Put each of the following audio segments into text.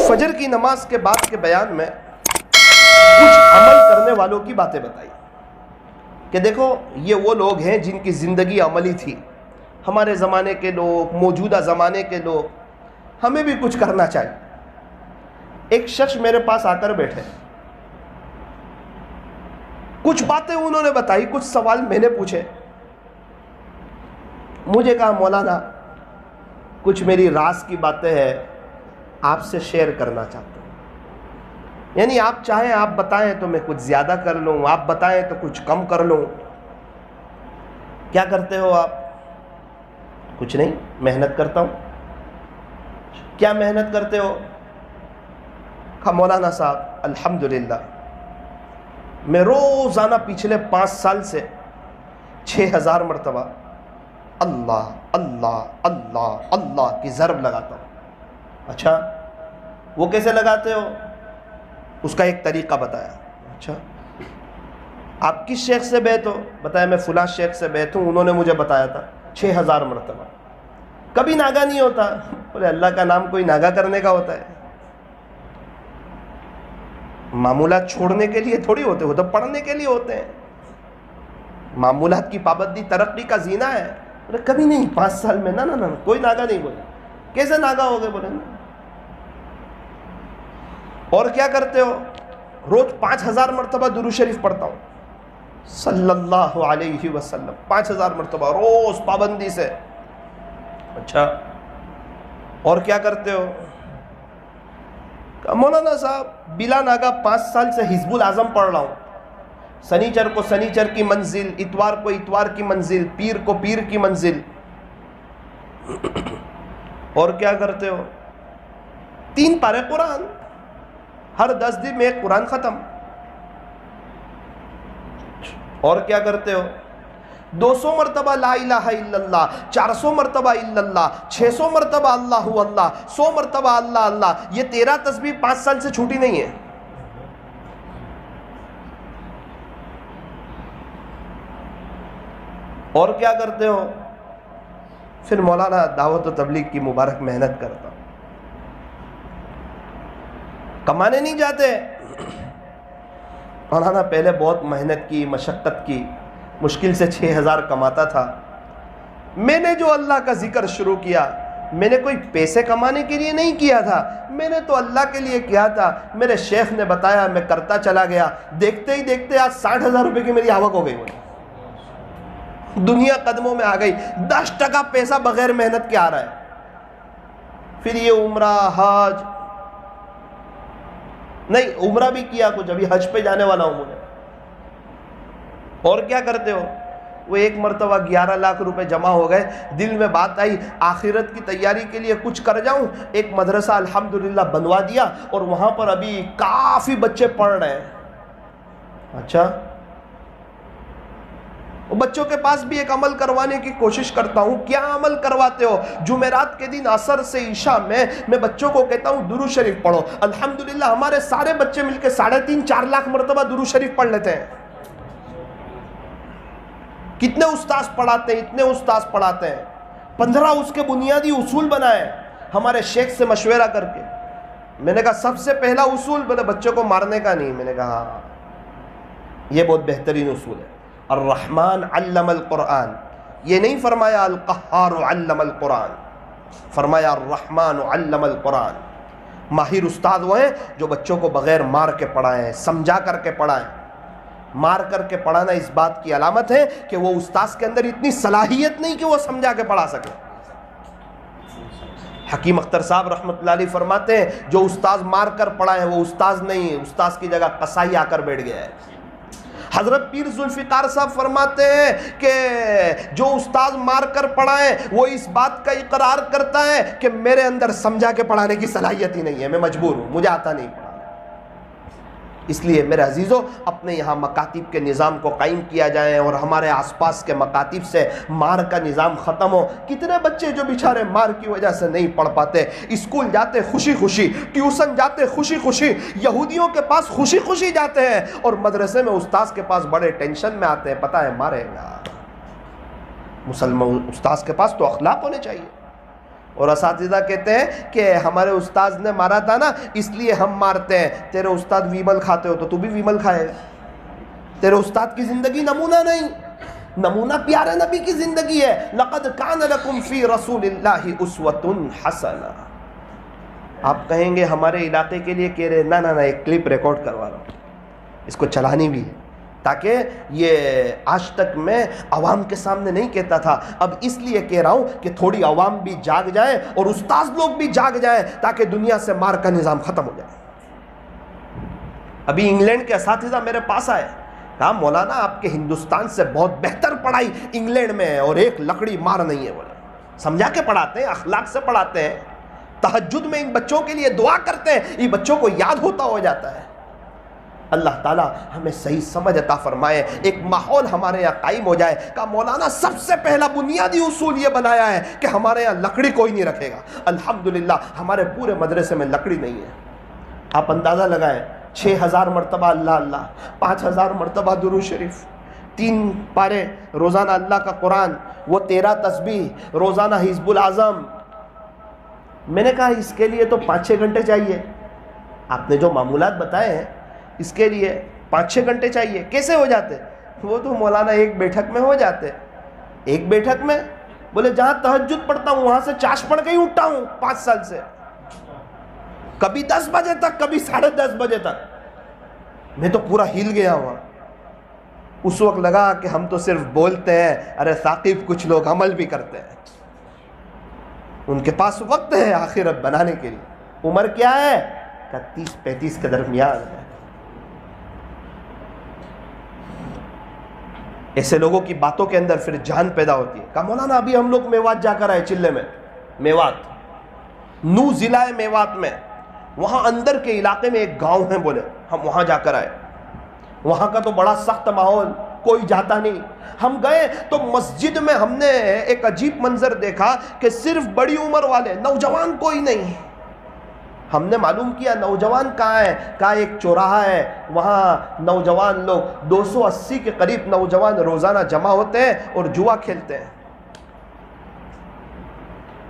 فجر کی نماز کے بعد کے بیان میں کچھ عمل کرنے والوں کی باتیں بتائی کہ دیکھو یہ وہ لوگ ہیں جن کی زندگی عملی تھی. ہمارے زمانے کے لوگ، موجودہ زمانے کے لوگ، ہمیں بھی کچھ کرنا چاہیے. ایک شخص میرے پاس آ کر بیٹھے، کچھ باتیں انہوں نے بتائی، کچھ سوال میں نے پوچھے. مجھے کہا مولانا کچھ میری راز کی باتیں ہیں آپ سے شیئر کرنا چاہتا ہوں. یعنی آپ چاہیں آپ بتائیں تو میں کچھ زیادہ کر لوں، آپ بتائیں تو کچھ کم کر لوں. کیا کرتے ہو آپ؟ کچھ نہیں، محنت کرتا ہوں. کیا محنت کرتے ہو؟ کہا مولانا صاحب الحمدللہ میں روزانہ پچھلے 5 سال سے 6000 مرتبہ اللہ اللہ اللہ اللہ کی ضرب لگاتا ہوں. اچھا وہ کیسے لگاتے ہو؟ اس کا ایک طریقہ بتایا. اچھا آپ کس شیخ سے بیعت ہو؟ بتایا میں فلاں شیخ سے بیعت ہوں، انہوں نے مجھے بتایا تھا 6000 مرتبہ. کبھی ناگا نہیں ہوتا. بولے اللہ کا نام کوئی ناگا کرنے کا ہوتا ہے؟ معمولات چھوڑنے کے لیے تھوڑی ہوتے، وہ تو پڑھنے کے لیے ہوتے ہیں. معمولات کی پابندی ترقی کا زینہ ہے. بولے کبھی نہیں، 5 سال میں نہ کوئی ناگا نہیں. بولے کیسے ناگا ہو گئے؟ بولے نا. اور کیا کرتے ہو؟ روز 5000 مرتبہ درود شریف پڑھتا ہوں صلی اللہ علیہ وسلم. 5000 مرتبہ روز پابندی سے. اچھا اور کیا کرتے ہو؟ مولانا صاحب بلا ناگا 5 سال سے حزب الاعظم پڑھ رہا ہوں. سنیچر کو سنیچر کی منزل، اتوار کو اتوار کی منزل، پیر کو پیر کی منزل. اور کیا کرتے ہو؟ 3 پارے قرآن، ہر 10 دن میں ایک قرآن ختم. اور کیا کرتے ہو؟ 200 مرتبہ لا الہ الا اللہ، 400 مرتبہ الا اللہ، 600 مرتبہ اللہ اللہ، 100 مرتبہ اللہ اللہ. یہ 13 تسبیح 5 سال سے چھوٹی نہیں ہے. اور کیا کرتے ہو؟ پھر مولانا دعوت و تبلیغ کی مبارک محنت کرتا ہوں. کمانے نہیں جاتے. مولانا پہلے بہت محنت کی، مشقت کی، مشکل سے 6000 کماتا تھا. میں نے جو اللہ کا ذکر شروع کیا، میں نے کوئی پیسے کمانے کے لیے نہیں کیا تھا، میں نے تو اللہ کے لیے کیا تھا. میرے شیخ نے بتایا، میں کرتا چلا گیا. دیکھتے ہی دیکھتے آج 60,000 روپے کی میری آوک ہو گئی. دنیا قدموں میں آ گئی. 10% پیسہ بغیر محنت کے آ رہا ہے. پھر یہ عمرہ حج، نہیں عمرہ بھی کیا کچھ، ابھی حج پہ جانے والا ہوں مجھے. اور کیا کرتے ہو؟ وہ ایک مرتبہ 11 لاکھ روپے جمع ہو گئے. دل میں بات آئی آخرت کی تیاری کے لیے کچھ کر جاؤں. ایک مدرسہ الحمدللہ بنوا دیا اور وہاں پر ابھی کافی بچے پڑھ رہے ہیں. اچھا بچوں کے پاس بھی ایک عمل کروانے کی کوشش کرتا ہوں. کیا عمل کرواتے ہو؟ جمعرات کے دن عصر سے عشاء میں بچوں کو کہتا ہوں درود شریف پڑھو. الحمدللہ ہمارے سارے بچے مل کے 3.5-4 لاکھ مرتبہ درود شریف پڑھ لیتے ہیں. کتنے استاذ پڑھاتے ہیں، اتنے استاذ پڑھاتے ہیں. 15 اس کے بنیادی اصول بنائے ہمارے شیخ سے مشورہ کر کے. میں نے کہا سب سے پہلا اصول بچوں کو مارنے کا نہیں. میں نے کہا یہ بہت بہترین اصول ہے. الرحمن علم القرآن. یہ نہیں فرمایا القہار علم القرآن، فرمایا الرحمن علم القرآن. ماہر استاد وہ ہیں جو بچوں کو بغیر مار کے پڑھائیں، سمجھا کر کے پڑھائیں. مار کر کے پڑھانا اس بات کی علامت ہے کہ وہ استاذ کے اندر اتنی صلاحیت نہیں کہ وہ سمجھا کے پڑھا سکے. حکیم اختر صاحب رحمۃ اللہ علیہ فرماتے ہیں جو استاذ مار کر پڑھائے وہ استاذ نہیں، استاذ کی جگہ قصائی آ کر بیٹھ گیا ہے. حضرت پیر ذوالفقار صاحب فرماتے ہیں کہ جو استاذ مار کر پڑھائے وہ اس بات کا اقرار کرتا ہے کہ میرے اندر سمجھا کے پڑھانے کی صلاحیت ہی نہیں ہے، میں مجبور ہوں، مجھے آتا نہیں پڑھانا. اس لیے میرے عزیزوں اپنے یہاں مکاتب کے نظام کو قائم کیا جائے اور ہمارے آس پاس کے مکاتب سے مار کا نظام ختم ہو. کتنے بچے جو بیچارے مار کی وجہ سے نہیں پڑھ پاتے، اسکول جاتے خوشی خوشی، ٹیوشن جاتے خوشی خوشی، یہودیوں کے پاس خوشی خوشی جاتے ہیں اور مدرسے میں استاذ کے پاس بڑے ٹینشن میں آتے ہیں، پتہ ہے مارے گا. مسلمان استاذ کے پاس تو اخلاق ہونے چاہیے. اور اساتذہ کہتے ہیں کہ ہمارے استاذ نے مارا تھا نا اس لیے ہم مارتے ہیں. تیرے استاد ویمل کھاتے ہو تو بھی ویمل کھائے گا. تیرے استاد کی زندگی نمونہ نہیں، نمونہ پیارے نبی کی زندگی ہے. لقد کان لکم فی رسول اللہ اسوۃ حسنہ. آپ کہیں گے ہمارے علاقے کے لیے کہہ رہے، نہ نہ ایک کلپ ریکارڈ کروا رہا ہوں، اس کو چلانی بھی ہے، تاکہ یہ آج تک میں عوام کے سامنے نہیں کہتا تھا، اب اس لیے کہہ رہا ہوں کہ تھوڑی عوام بھی جاگ جائے اور استاذ لوگ بھی جاگ جائیں، تاکہ دنیا سے مار کا نظام ختم ہو جائے. ابھی انگلینڈ کے اساتذہ میرے پاس آئے، کہا مولانا آپ کے ہندوستان سے بہت بہتر پڑھائی انگلینڈ میں ہے اور ایک لکڑی مار نہیں ہے. بولا سمجھا کے پڑھاتے ہیں، اخلاق سے پڑھاتے ہیں، تہجد میں ان بچوں کے لیے دعا کرتے ہیں، یہ بچوں کو یاد ہوتا ہو جاتا ہے. اللہ تعالیٰ ہمیں صحیح سمجھ عطا فرمائے، ایک ماحول ہمارے یہاں قائم ہو جائے. کہا مولانا سب سے پہلا بنیادی اصول یہ بنایا ہے کہ ہمارے یہاں لکڑی کوئی نہیں رکھے گا. الحمدللہ ہمارے پورے مدرسے میں لکڑی نہیں ہے. آپ اندازہ لگائیں، 6000 مرتبہ اللہ اللہ، 5000 مرتبہ درود شریف، 3 پارے روزانہ اللہ کا قرآن، وہ 13 تسبیح روزانہ، حزب العظم. میں نے کہا اس کے لیے تو 5-6 گھنٹے چاہیے. آپ نے جو معمولات بتائے ہیں اس کے لیے 5-6 گھنٹے چاہیے. کیسے ہو جاتے؟ وہ تو مولانا ایک بیٹھک میں ہو جاتے. ایک بیٹھک میں؟ بولے جہاں تہجد پڑھتا ہوں وہاں سے چاش پڑھ کے ہی اٹھتا ہوں 5 سال سے، کبھی 10 بجے تک، کبھی 10:30 بجے تک. میں تو پورا ہل گیا ہوا. اس وقت لگا کہ ہم تو صرف بولتے ہیں، ارے ثاقب کچھ لوگ عمل بھی کرتے ہیں. ان کے پاس وقت ہے آخرت بنانے کے لیے. عمر کیا ہے؟ 30-35 کے درمیان ہے. ایسے لوگوں کی باتوں کے اندر پھر جان پیدا ہوتی ہے. کہا مولانا ابھی ہم لوگ میوات جا کر آئے، چلے میں، میوات، نو ضلع ہے میوات میں، وہاں اندر کے علاقے میں ایک گاؤں ہے. بولے ہم وہاں جا کر آئے، وہاں کا تو بڑا سخت ماحول، کوئی جاتا نہیں. ہم گئے تو مسجد میں ہم نے ایک عجیب منظر دیکھا کہ صرف بڑی عمر والے، نوجوان کوئی نہیں. ہم نے معلوم کیا نوجوان کہاں ہے، کہا ایک چوراہا ہے، وہاں نوجوان لوگ 280 کے قریب نوجوان روزانہ جمع ہوتے ہیں اور جوا کھیلتے ہیں.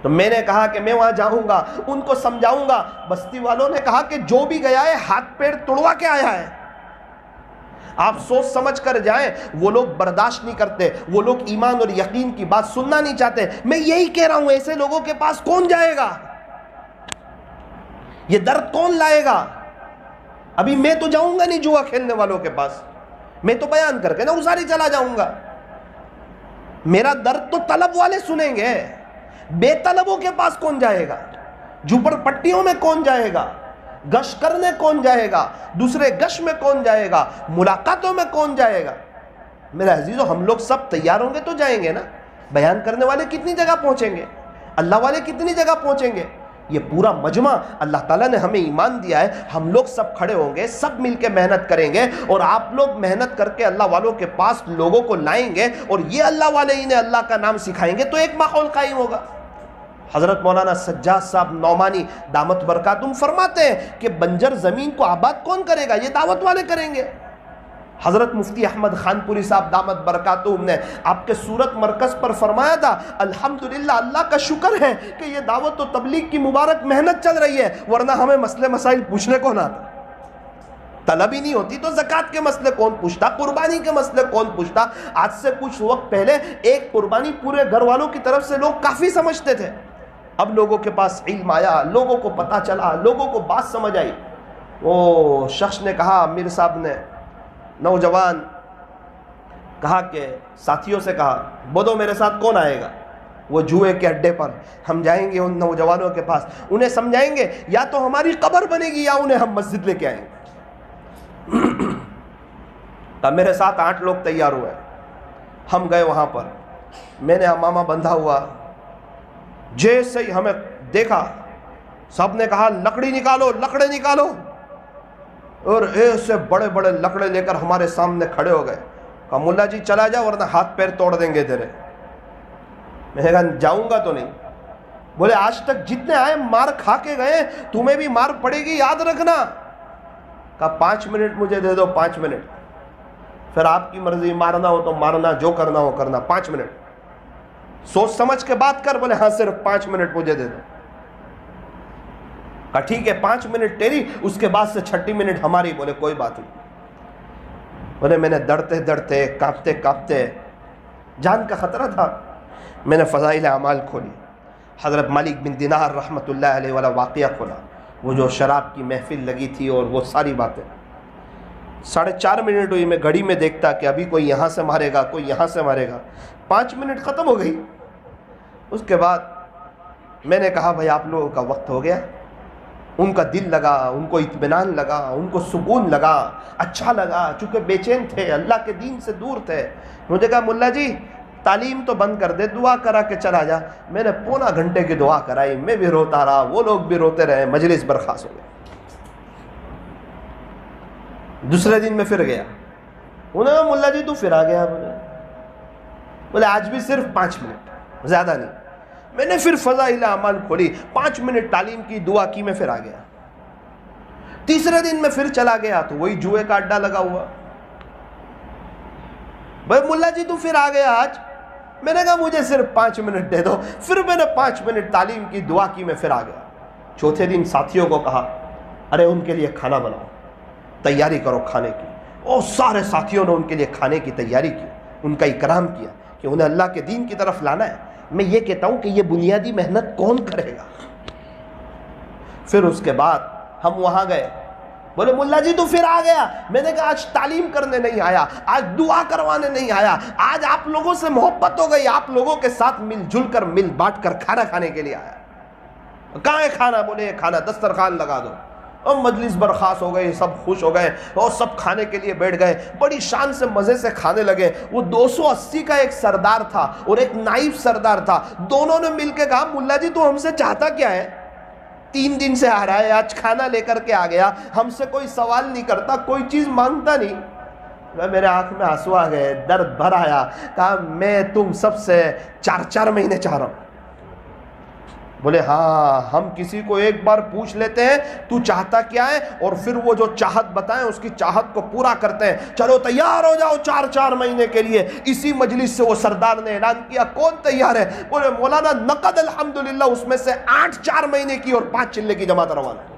تو میں نے کہا کہ میں وہاں جاؤں گا، ان کو سمجھاؤں گا. بستی والوں نے کہا کہ جو بھی گیا ہے ہاتھ پیر توڑوا کے آیا ہے، آپ سوچ سمجھ کر جائیں. وہ لوگ برداشت نہیں کرتے، وہ لوگ ایمان اور یقین کی بات سننا نہیں چاہتے. میں یہی کہہ رہا ہوں، ایسے لوگوں کے پاس کون جائے گا؟ یہ درد کون لائے گا؟ ابھی میں تو جاؤں گا نہیں جوا کھیلنے والوں کے پاس، میں تو بیان کر کے نا اساری چلا جاؤں گا. میرا درد تو طلب والے سنیں گے، بے طلبوں کے پاس کون جائے گا؟ جھوپڑ پٹیوں میں کون جائے گا؟ گش کرنے کون جائے گا؟ دوسرے گش میں کون جائے گا؟ ملاقاتوں میں کون جائے گا؟ میرے عزیزو ہم لوگ سب تیار ہوں گے تو جائیں گے نا. بیان کرنے والے کتنی جگہ پہنچیں گے، اللہ والے کتنی جگہ پہنچیں گے. یہ پورا مجمع اللہ تعالیٰ نے ہمیں ایمان دیا ہے، ہم لوگ سب کھڑے ہوں گے، سب مل کے محنت کریں گے، اور آپ لوگ محنت کر کے اللہ والوں کے پاس لوگوں کو لائیں گے، اور یہ اللہ والے انہیں اللہ کا نام سکھائیں گے، تو ایک ماحول قائم ہوگا. حضرت مولانا سجاد صاحب نعمانی دامت برکاتہم فرماتے ہیں کہ بنجر زمین کو آباد کون کرے گا؟ یہ دعوت والے کریں گے. حضرت مفتی احمد خان پوری صاحب دامت برکاتہم نے آپ کے سورت مرکز پر فرمایا تھا، الحمدللہ اللہ کا شکر ہے کہ یہ دعوت و تبلیغ کی مبارک محنت چل رہی ہے، ورنہ ہمیں مسئلے مسائل پوچھنے کو نہ آتا. طلب ہی نہیں ہوتی تو زکوٰۃ کے مسئلے کون پوچھتا، قربانی کے مسئلے کون پوچھتا. آج سے کچھ وقت پہلے ایک قربانی پورے گھر والوں کی طرف سے لوگ کافی سمجھتے تھے. اب لوگوں کے پاس علم آیا، لوگوں کو پتہ چلا، لوگوں کو بات سمجھ آئی. وہ شخص نے کہا، امیر صاحب نے، نوجوان کہا کہ ساتھیوں سے کہا بدو میرے ساتھ کون آئے گا؟ وہ جوئے کے اڈے پر ہم جائیں گے ان نوجوانوں کے پاس، انہیں سمجھائیں گے، یا تو ہماری قبر بنے گی یا انہیں ہم مسجد لے کے آئیں گے. تب میرے ساتھ 8 لوگ تیار ہوئے. ہم گئے وہاں پر، میں نے امامہ بندھا ہوا. جیسے ہی ہمیں دیکھا سب نے کہا لکڑی نکالو، لکڑے نکالو، اور ایسے بڑے بڑے لکڑے لے کر ہمارے سامنے کھڑے ہو گئے. کہا ملا جی چلا جا ورنہ ہاتھ پیر توڑ دیں گے تیرے. میں نے کہا جاؤں گا تو نہیں. بولے آج تک جتنے آئے مار کھا کے گئے، تمہیں بھی مار پڑے گی یاد رکھنا. کہا 5 منٹ مجھے دے دو، 5 منٹ، پھر آپ کی مرضی، مارنا ہو تو مارنا، جو کرنا ہو کرنا، 5 منٹ. سوچ سمجھ کے بات کر. بولے ہاں صرف 5 منٹ مجھے دے دو. کہا ٹھیک ہے 5 منٹ تیری, اس کے بعد سے 36 منٹ ہماری. بولے کوئی بات نہیں. بولے میں نے ڈرتے کانپتے جان کا خطرہ تھا, میں نے فضائل اعمال کھولی, حضرت مالک بن دینار رحمۃ اللہ علیہ والا واقعہ کھولا, وہ جو شراب کی محفل لگی تھی اور وہ ساری باتیں. 4.5 منٹ ہوئی, میں گھڑی میں دیکھتا کہ ابھی کوئی یہاں سے مارے گا, کوئی یہاں سے مارے گا. 5 منٹ ختم ہو گئی. اس کے بعد میں نے کہا بھائی آپ لوگوں کا وقت ہو گیا. ان کا دل لگا, ان کو اطمینان لگا, ان کو سکون لگا, اچھا لگا, چونکہ بے چین تھے, اللہ کے دین سے دور تھے. مجھے کہا ملا جی تعلیم تو بند کر دے, دعا کرا کے چلا جا. میں نے پونا گھنٹے کی دعا کرائی, میں بھی روتا رہا, وہ لوگ بھی روتے رہے, مجلس برخاست ہو گئی. دوسرے دن میں پھر گیا, انہوں نے کہا ملا جی تو پھر آ گیا. بولے آج بھی صرف 5 منٹ, زیادہ نہیں. میں نے پھر فضائل اعمال کھولی, 5 منٹ تعلیم کی, دعا کی, میں پھر آ گیا. تیسرے دن میں پھر چلا گیا تو وہی جوئے کا اڈا لگا ہوا. بھائی ملا جی تو پھر آ گیا آج. میں نے کہا مجھے صرف 5 منٹ دے دو. پھر میں نے 5 منٹ تعلیم کی, دعا کی, میں پھر آ گیا. چوتھے دن ساتھیوں کو کہا ارے ان کے لیے کھانا بناؤ, تیاری کرو کھانے کی. اور سارے ساتھیوں نے ان کے لیے کھانے کی تیاری کی, ان کا اکرام کیا کہ انہیں اللہ کے دین کی طرف لانا ہے. میں یہ کہتا ہوں کہ یہ بنیادی محنت کون کرے گا. پھر اس کے بعد ہم وہاں گئے. بولے ملا جی تو پھر آ گیا. میں نے کہا آج تعلیم کرنے نہیں آیا, آج دعا کروانے نہیں آیا, آج آپ لوگوں سے محبت ہو گئی, آپ لوگوں کے ساتھ مل جل کر, مل بانٹ کر کھانا کھانے کے لیے آیا. کہاں ہے کھانا؟ بولے یہ کھانا, دسترخوان لگا دو. اور مجلس برخاست ہو گئی, سب خوش ہو گئے اور سب کھانے کے لیے بیٹھ گئے, بڑی شان سے مزے سے کھانے لگے. وہ 280 کا ایک سردار تھا اور ایک نائب سردار تھا. دونوں نے مل کے کہا ملا جی تو ہم سے چاہتا کیا ہے؟ 3 دن سے آ رہا ہے, آج کھانا لے کر کے آ گیا, ہم سے کوئی سوال نہیں کرتا, کوئی چیز مانگتا نہیں. میرے آنکھ میں آنسو آ گئے, درد بھر آیا. کہا میں تم سب سے 4 مہینے چاہ رہا ہوں. بولے ہاں ہم کسی کو ایک بار پوچھ لیتے ہیں تو چاہتا کیا ہے, اور پھر وہ جو چاہت بتائیں اس کی چاہت کو پورا کرتے ہیں. چلو تیار ہو جاؤ 4 مہینے کے لیے. اسی مجلس سے وہ سردار نے اعلان کیا کون تیار ہے؟ بولے مولانا نقد الحمدللہ, اس میں سے 8 4 مہینے کی اور 5 چلے کی جماعت روانہ.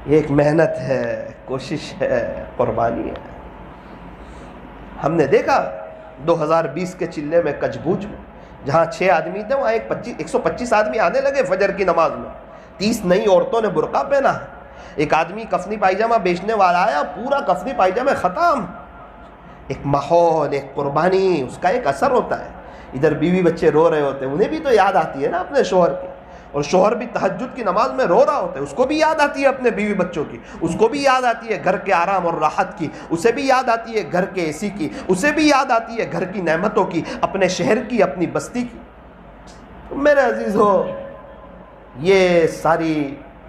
یہ ایک محنت ہے, کوشش ہے, قربانی ہے. ہم نے دیکھا 2020 کے چلے میں کچھ بوجھ میں جہاں 6 آدمی تھے وہاں 125 آدمی آنے لگے فجر کی نماز میں. 30 نئی عورتوں نے برقع پہنا. ایک آدمی کفنی پائجامہ بیچنے والا آیا, پورا کفنی پائجامہ ختم. ایک ماحول, ایک قربانی, اس کا ایک اثر ہوتا ہے. ادھر بیوی بچے رو رہے ہوتے ہیں, انہیں بھی تو یاد آتی ہے نا اپنے شوہر کی, اور شوہر بھی تہجد کی نماز میں رو رہا ہوتا ہے, اس کو بھی یاد آتی ہے اپنے بیوی بچوں کی, اس کو بھی یاد آتی ہے گھر کے آرام اور راحت کی, اسے بھی یاد آتی ہے گھر کے AC کی, اسے بھی یاد آتی ہے گھر کی نعمتوں کی, اپنے شہر کی, اپنی بستی کی. میرے عزیزو, یہ ساری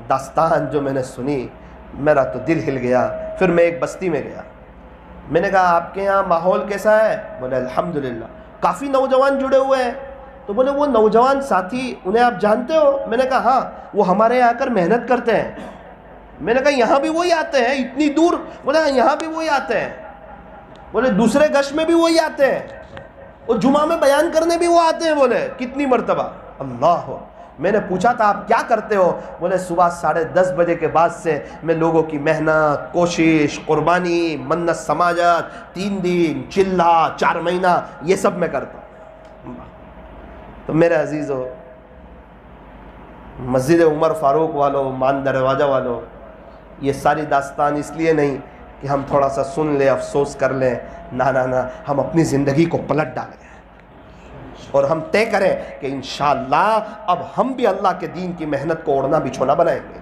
داستان جو میں نے سنی میرا تو دل ہل گیا. پھر میں ایک بستی میں گیا, میں نے کہا آپ کے یہاں ماحول کیسا ہے؟ بولے الحمدللہ کافی نوجوان جڑے ہوئے ہیں. تو بولے وہ نوجوان ساتھی انہیں آپ جانتے ہو؟ میں نے کہا ہاں, وہ ہمارے یہاں آ کر محنت کرتے ہیں. میں نے کہا یہاں بھی وہی آتے ہیں اتنی دور؟ بولے یہاں بھی وہی آتے ہیں. بولے دوسرے گشت میں بھی وہی آتے ہیں, اور جمعہ میں بیان کرنے بھی وہ آتے ہیں. بولے کتنی مرتبہ؟ اللہ. میں نے پوچھا تھا آپ کیا کرتے ہو؟ بولے صبح 10:30 بجے کے بعد سے میں لوگوں کی محنت, کوشش, قربانی, منت سماجت, 3 دن, چلہ, 4 مہینہ, یہ سب میں کرتا ہوں. تو میرے عزیزو, مسجد عمر فاروق والوں, مان دروازہ والوں, یہ ساری داستان اس لیے نہیں کہ ہم تھوڑا سا سن لیں, افسوس کر لیں. نہ, ہم اپنی زندگی کو پلٹ ڈالیں اور ہم طے کریں کہ انشاءاللہ اب ہم بھی اللہ کے دین کی محنت کو اوڑھنا بچھونا بنائیں گے.